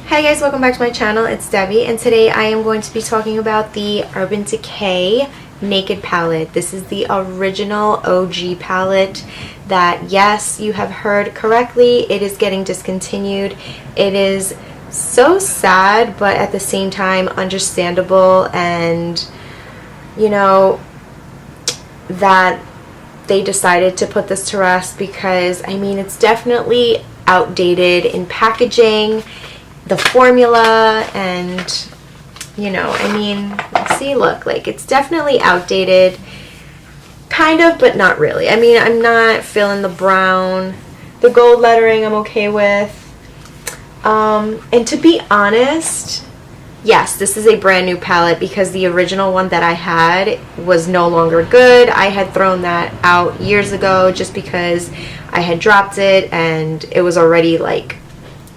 Hey guys, welcome back to my channel. It's Debbie, and today I am going to be talking about the Urban Decay Naked palette. This is the original OG palette that, yes, you have heard correctly, it is getting discontinued. It is so sad, but at the same time understandable, and you know that they decided to put this to rest because, I mean, it's definitely outdated in packaging, the formula, and you know, I mean, see, look, like, it's definitely outdated, kind of, but not really. I mean, I'm not feeling the brown. The gold lettering I'm okay with. And to be honest, yes, this is a brand new palette because the original one that I had was no longer good. I had thrown that out years ago just because I had dropped it and it was already like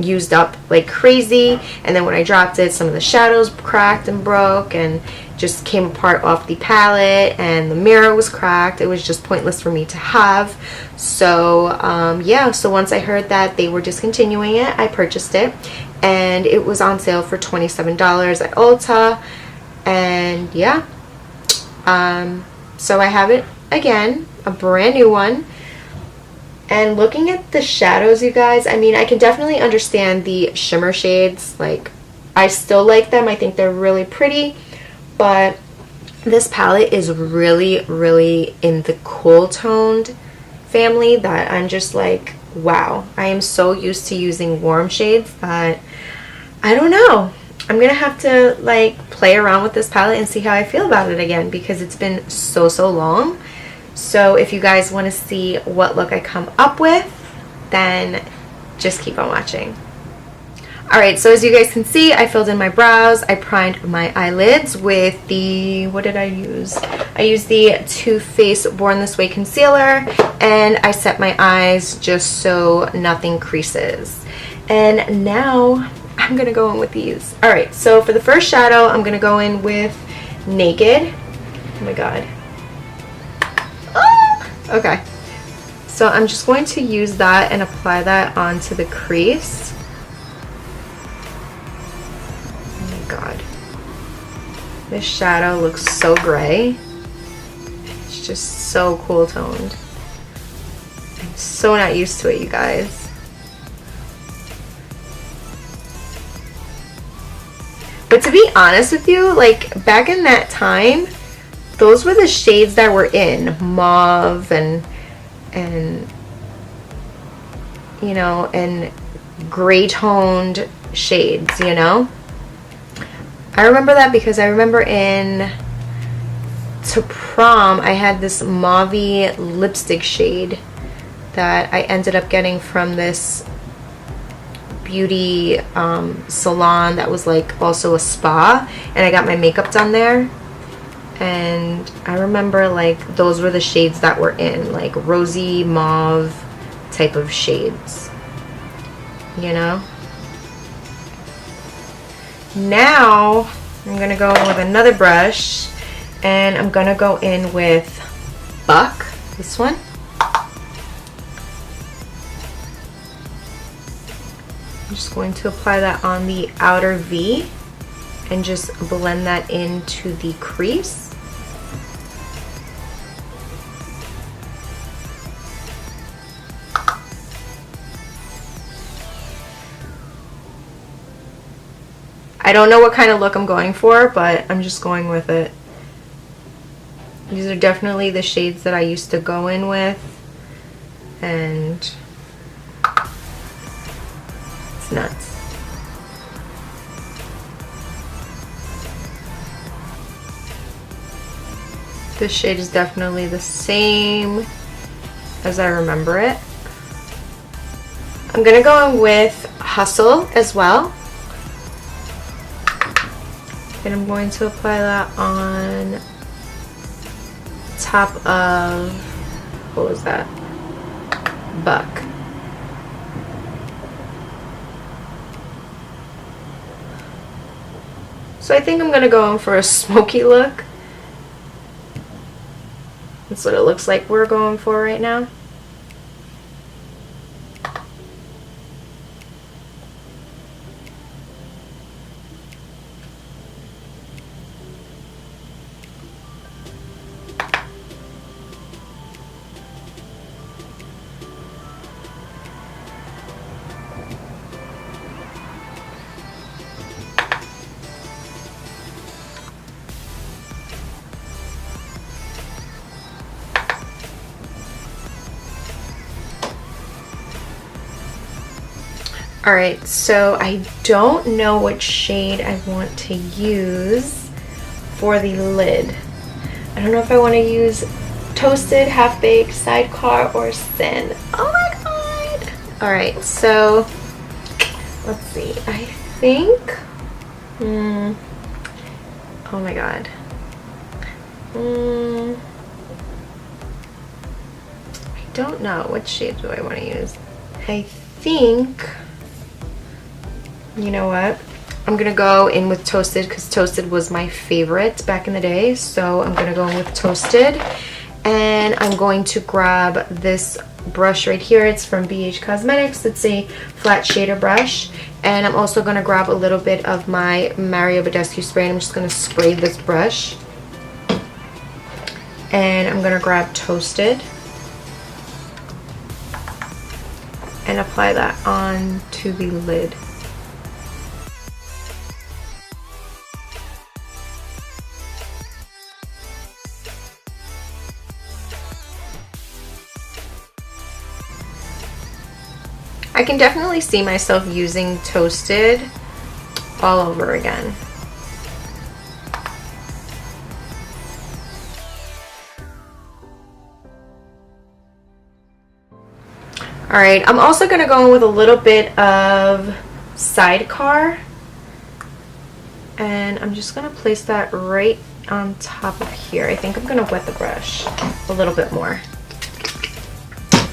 used up like crazy, and then when I dropped it, some of the shadows cracked and broke and just came apart off the palette, and the mirror was cracked. It was just pointless for me to have. So yeah, so once I heard that they were discontinuing it, I purchased it, and it was on sale for $27 at Ulta. And yeah, so I have it again, a brand new one. And looking at the shadows, you guys, I mean, I can definitely understand the shimmer shades. Like, I still like them. I think they're really pretty. But this palette is really, really in the cool toned family that I'm just like, wow. I am so used to using warm shades that, I don't know. I'm going to have to, like, play around with this palette and see how I feel about it again because it's been so long. So if you guys want to see what look I come up with, then just keep on watching. Alright, so as you guys can see, I filled in my brows. I primed my eyelids with the, what did I use? I used the Too Faced Born This Way concealer, and I set my eyes just so nothing creases. And now I'm going to go in with these. Alright, so for the first shadow, I'm going to go in with Naked. Oh my god. Okay, so I'm just going to use that and apply that onto the crease. Oh my god. This shadow looks so gray. It's just so cool toned. I'm so not used to it, you guys. But to be honest with you, like, back in that time, those were the shades that were in mauve and you know, and gray toned shades, you know. I remember that because I remember in to prom I had this mauvey lipstick shade that I ended up getting from this beauty salon that was like also a spa, and I got my makeup done there. And I remember, like, those were the shades that were in, like, rosy mauve type of shades, you know. Now I'm gonna go in with another brush, and I'm gonna go in with Buck, this one. I'm just going to apply that on the outer V and just blend that into the crease. I don't know what kind of look I'm going for, but I'm just going with it. These are definitely the shades that I used to go in with, and it's nuts. This shade is definitely the same as I remember it. I'm gonna go in with Hustle as well. And I'm going to apply that on top of, what was that? Buck. So I think I'm going to go in for a smoky look. That's what it looks like we're going for right now. Alright, so I don't know what shade I want to use for the lid. I don't know if I want to use Toasted, Half Baked, Sidecar, or Sin. Oh my god! Alright, so let's see. I think... oh my god. I don't know. What shade do I want to use? I think... You know what? I'm gonna go in with Toasted because Toasted was my favorite back in the day. So I'm gonna go in with Toasted. And I'm going to grab this brush right here. It's from BH Cosmetics. It's a flat shader brush. And I'm also going to grab a little bit of my Mario Badescu spray. And I'm just going to spray this brush. And I'm going to grab Toasted. And apply that onto the lid. I can definitely see myself using Toasted all over again. Alright, I'm also going to go in with a little bit of Sidecar. And I'm just going to place that right on top of here. I think I'm going to wet the brush a little bit more,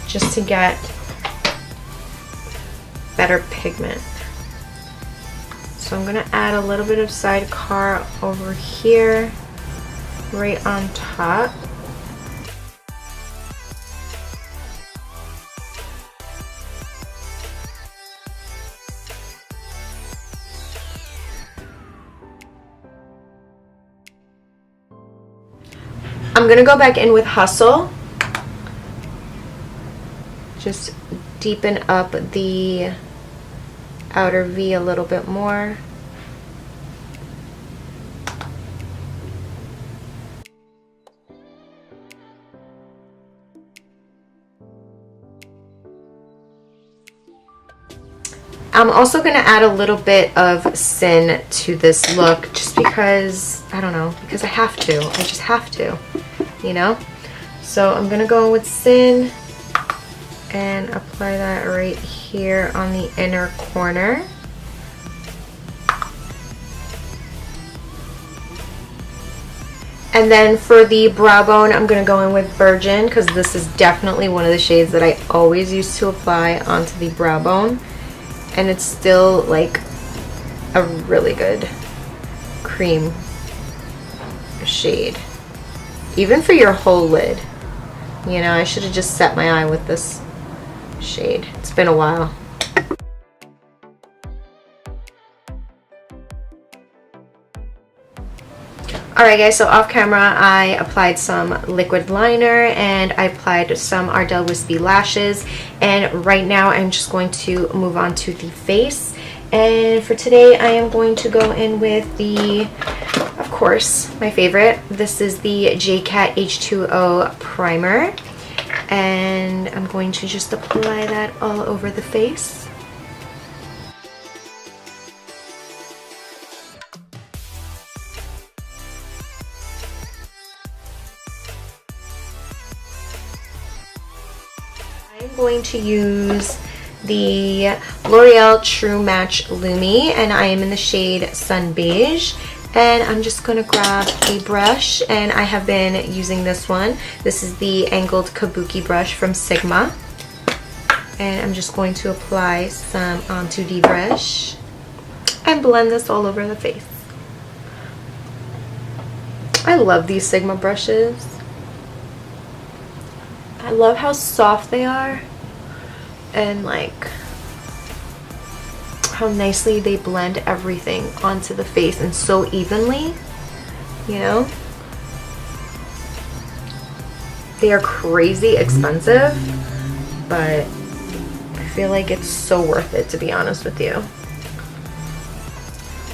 just to get better pigment. So I'm going to add a little bit of Sidecar over here, right on top. I'm going to go back in with Hustle. Just deepen up the outer V a little bit more. I'm also going to add a little bit of Sin to this look just because, I don't know, because I have to. I just have to, you know? So I'm going to go in with Sin and apply that right here on the inner corner. And then for the brow bone, I'm going to go in with Virgin because this is definitely one of the shades that I always used to apply onto the brow bone. And it's still like a really good cream shade. Even for your whole lid. You know, I should have just set my eye with this shade. It's been a while. Alright guys, so off camera I applied some liquid liner and I applied some Ardell Wispy lashes, and right now I'm just going to move on to the face. And for today I am going to go in with the, of course, my favorite. This is the JCat H2O primer, and I'm going to just apply that all over the face. I'm going to use the L'Oreal True Match Lumi, and I am in the shade Sun Beige. And I'm just going to grab a brush, and I have been using this one. This is the angled kabuki brush from Sigma. And I'm just going to apply some onto the brush and blend this all over the face. I love these Sigma brushes. I love how soft they are and like how nicely they blend everything onto the face and so evenly, you know? They are crazy expensive, but I feel like it's so worth it, to be honest with you.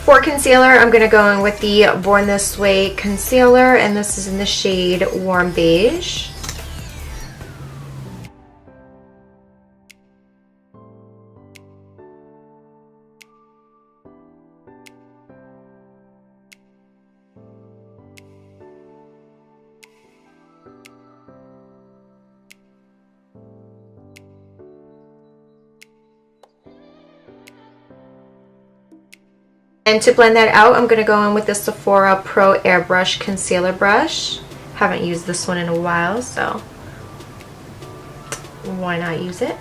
For concealer, I'm going to go in with the Born This Way concealer, and this is in the shade Warm Beige. And to blend that out, I'm going to go in with the Sephora Pro Airbrush Concealer Brush. Haven't used this one in a while, so why not use it?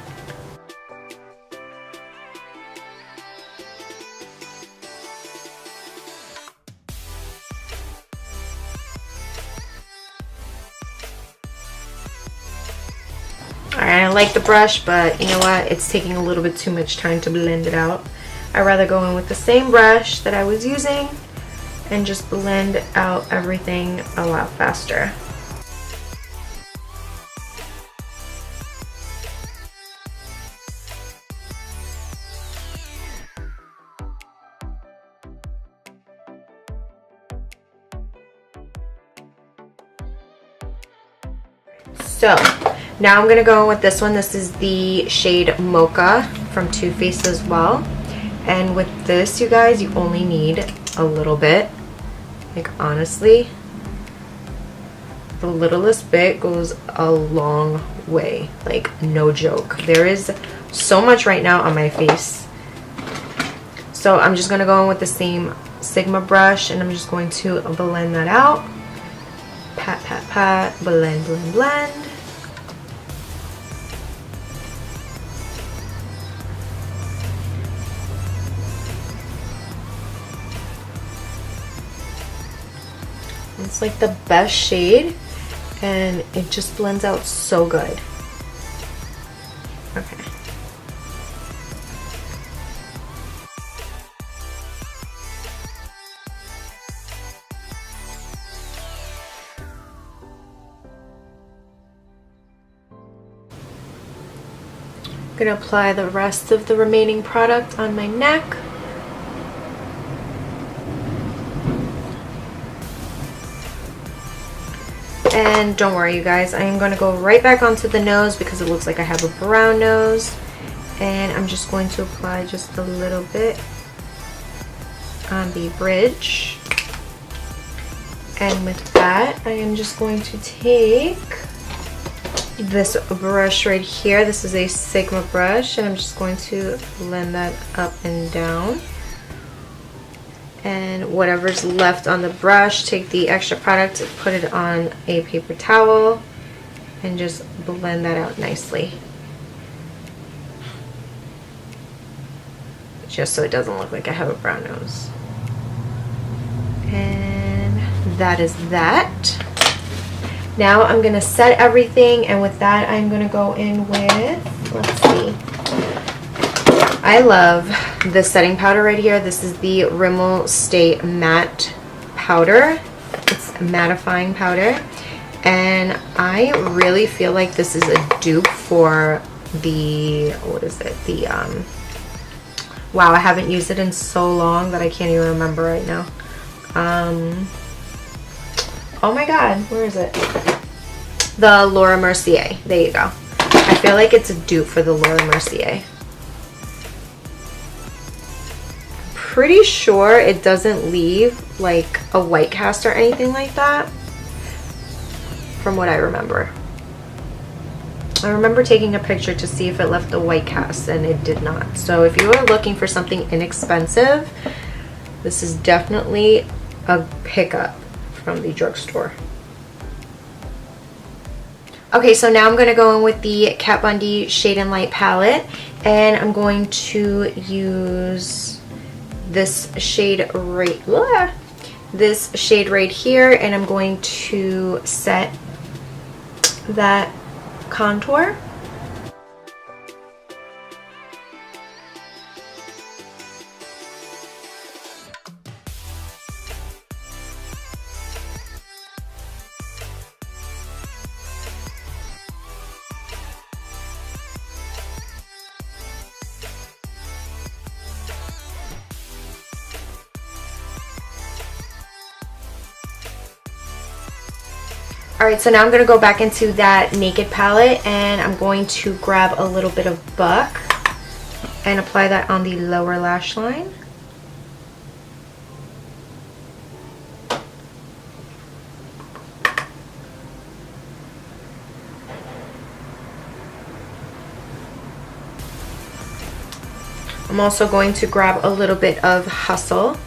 Alright, I like the brush, but you know what? It's taking a little bit too much time to blend it out. I'd rather go in with the same brush that I was using and just blend out everything a lot faster. So now I'm gonna go in with this one. This is the shade Mocha from Too Faced as well. And with this, you guys, you only need a little bit. Like, honestly, the littlest bit goes a long way. Like, no joke. There is so much right now on my face. So I'm just gonna go in with the same Sigma brush and I'm just going to blend that out. Pat, pat, pat, blend, blend, blend. It's like the best shade and it just blends out so good. Okay. I'm gonna apply the rest of the remaining product on my neck. And don't worry, you guys, I am going to go right back onto the nose because it looks like I have a brown nose. And I'm just going to apply just a little bit on the bridge. And with that, I am just going to take this brush right here. This is a Sigma brush, and I'm just going to blend that up and down. And whatever's left on the brush, take the extra product, put it on a paper towel, and just blend that out nicely. Just so it doesn't look like I have a brown nose. And that is that. Now I'm going to set everything, and with that I'm going to go in with, let's see. I love this setting powder right here. This is the Rimmel Stay Matte powder. It's mattifying powder. And I really feel like this is a dupe for the, what is it? The, wow, I haven't used it in so long that I can't even remember right now. Oh my god, where is it? The Laura Mercier. There you go. I feel like it's a dupe for the Laura Mercier. Pretty sure it doesn't leave like a white cast or anything like that, from what I remember. I remember taking a picture to see if it left a white cast, and it did not. So if you are looking for something inexpensive, this is definitely a pickup from the drugstore. Okay, so now I'm going to go in with the Kat Von D Shade and Light palette, and I'm going to use this shade right here, and I'm going to set that contour. Alright, so now I'm going to go back into that Naked palette, and I'm going to grab a little bit of Buck and apply that on the lower lash line. I'm also going to grab a little bit of Hustle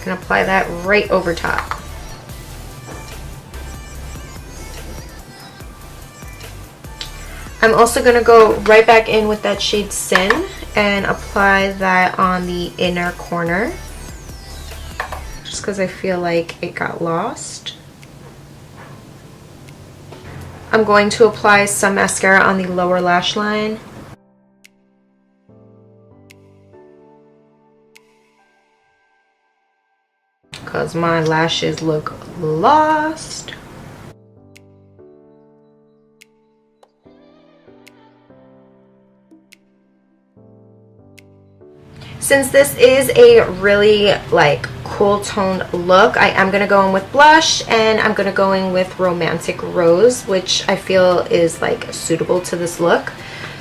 and apply that right over top. I'm also going to go right back in with that shade Sin and apply that on the inner corner, just because I feel like it got lost. I'm going to apply some mascara on the lower lash line. Because my lashes look lost. Since this is a really like cool toned look, I am going to go in with blush, and I'm going to go in with Romantic Rose, which I feel is like suitable to this look.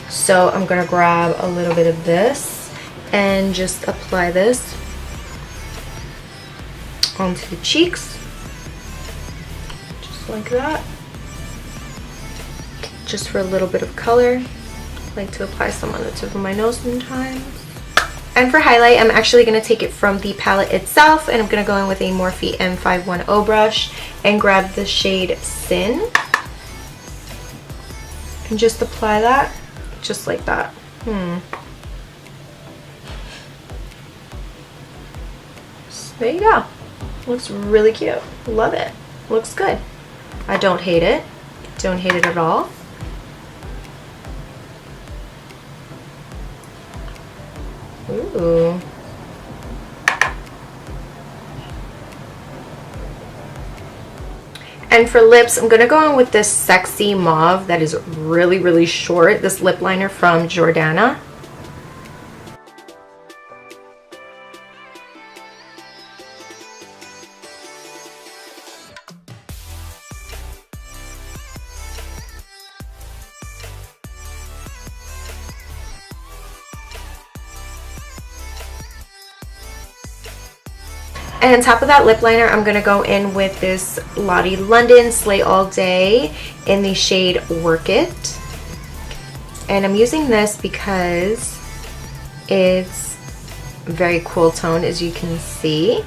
So I'm going to grab a little bit of this and just apply this onto the cheeks, just like that, just for a little bit of color. I like to apply some on the tip of my nose sometimes. And for highlight, I'm actually going to take it from the palette itself, and I'm going to go in with a Morphe M510 brush and grab the shade Sin and just apply that just like that. So there you go. Looks really cute. Love it. Looks good. I don't hate it. Don't hate it at all. Ooh. And for lips, I'm going to go in with this Sexy Mauve that is really, really short. This lip liner from Jordana. And on top of that lip liner, I'm going to go in with this Lottie London Slay All Day in the shade Work It. And I'm using this because it's very cool tone, as you can see.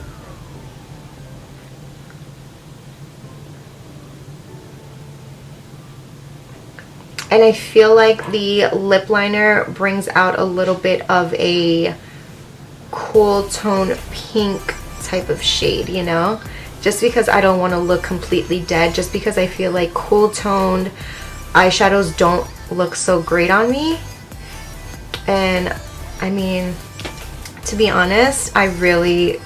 And I feel like the lip liner brings out a little bit of a cool tone pink type of shade, you know, just because I don't want to look completely dead, just because I feel like cool toned eyeshadows don't look so great on me. And I mean, to be honest, I really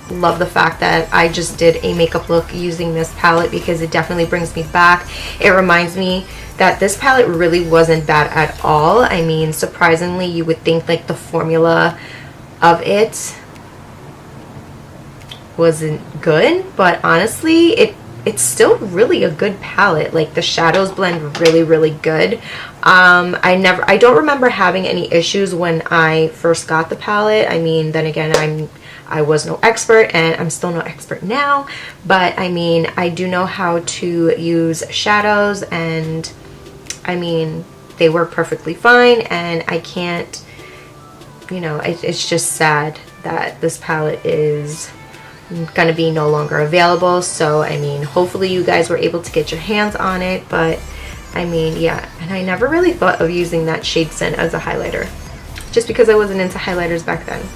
love the fact that I just did a makeup look using this palette, because it definitely brings me back. It reminds me that this palette really wasn't bad at all. I mean, surprisingly, you would think like the formula of it wasn't good, but honestly it's still really a good palette. Like the shadows blend really, really good. I don't remember having any issues when I first got the palette. I mean, then again, I was no expert, and I'm still no expert now, but I mean, I do know how to use shadows, and I mean, they work perfectly fine. And I can't, you know, it's just sad that this palette is gonna be no longer available. So I mean, hopefully you guys were able to get your hands on it. But I mean, yeah, and I never really thought of using that shade Sin as a highlighter, just because I wasn't into highlighters back then,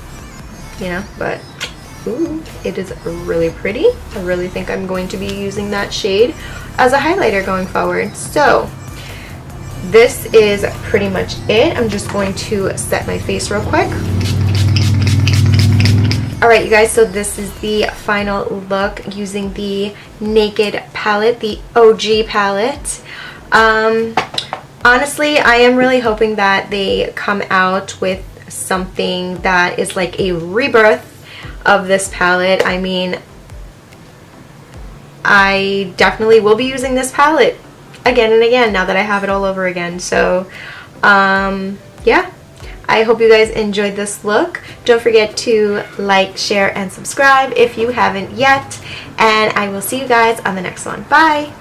you know. But ooh, it is really pretty. I really think I'm going to be using that shade as a highlighter going forward. So this is pretty much it. I'm just going to set my face real quick. Alright, you guys, so this is the final look using the Naked palette, the OG palette. Honestly, I am really hoping that they come out with something that is like a rebirth of this palette. I mean, I definitely will be using this palette again and again now that I have it all over again. So, yeah. I hope you guys enjoyed this look. Don't forget to like, share, and subscribe if you haven't yet. And I will see you guys on the next one. Bye!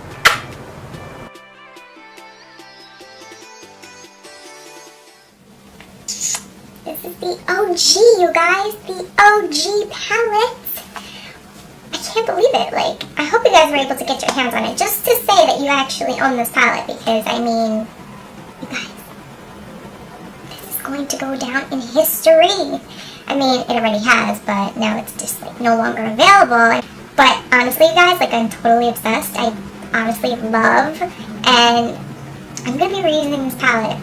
This is the OG, you guys. The OG palette. can't believe it. Like, I hope you guys were able to get your hands on it just to say that you actually own this palette, because, I mean, you guys, this is going to go down in history. I mean, it already has, but now it's just, like, no longer available. But honestly, you guys, like, I'm totally obsessed. I honestly love, and I'm going to be reusing this palette.